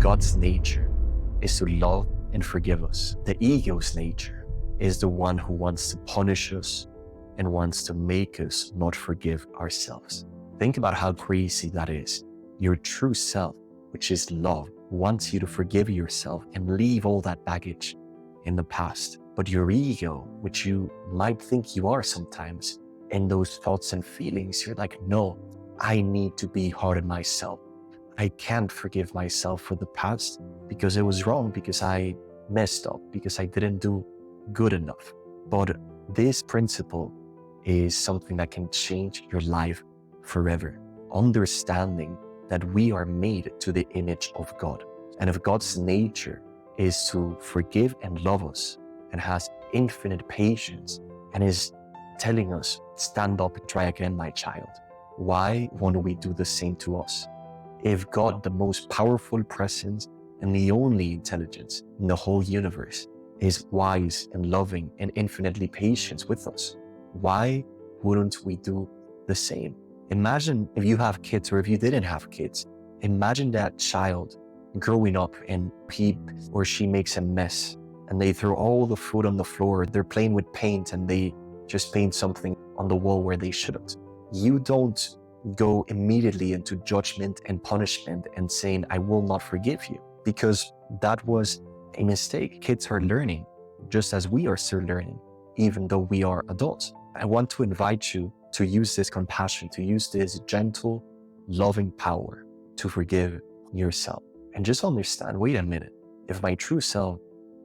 God's nature is to love and forgive us. The ego's nature is the one who wants to punish us and wants to make us not forgive ourselves. Think about how crazy that is. Your true self, which is love, wants you to forgive yourself and leave all that baggage in the past. But your ego, which you might think you are sometimes, in those thoughts and feelings, you're like, no, I need to be hard on myself. I can't forgive myself for the past because it was wrong, because I messed up, because I didn't do good enough. But this principle is something that can change your life forever. Understanding that we are made to the image of God. And if God's nature is to forgive and love us and has infinite patience and is telling us, stand up and try again, my child, why won't we do the same to us? If God, the most powerful presence and the only intelligence in the whole universe, is wise and loving and infinitely patient with us, why wouldn't we do the same? Imagine if you have kids, or if you didn't have kids, imagine that child growing up and he or she makes a mess and they throw all the food on the floor. They're playing with paint and they just paint something on the wall where they shouldn't. You don't go immediately into judgment and punishment and saying, I will not forgive you, because that was a mistake. Kids are learning just as we are still learning, even though we are adults. I want to invite you to use this compassion, to use this gentle, loving power to forgive yourself. And just understand, wait a minute, if my true self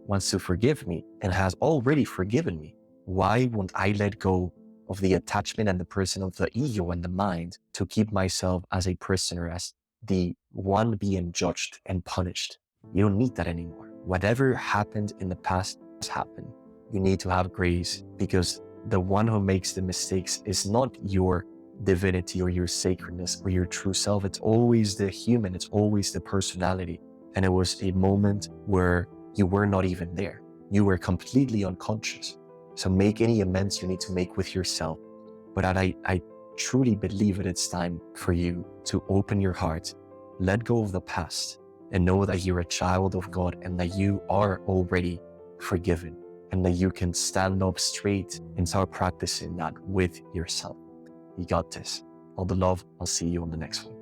wants to forgive me and has already forgiven me, why won't I let go of the attachment and the person of the ego and the mind to keep myself as a prisoner, as the one being judged and punished? You don't need that anymore. Whatever happened in the past has happened. You need to have grace, because the one who makes the mistakes is not your divinity or your sacredness or your true self. It's always the human, it's always the personality. And it was a moment where you were not even there. You were completely unconscious. So make any amends you need to make with yourself. But I truly believe that it's time for you to open your heart, let go of the past, and know that you're a child of God and that you are already forgiven, and that you can stand up straight and start practicing that with yourself. You got this. All the love. I'll see you on the next one.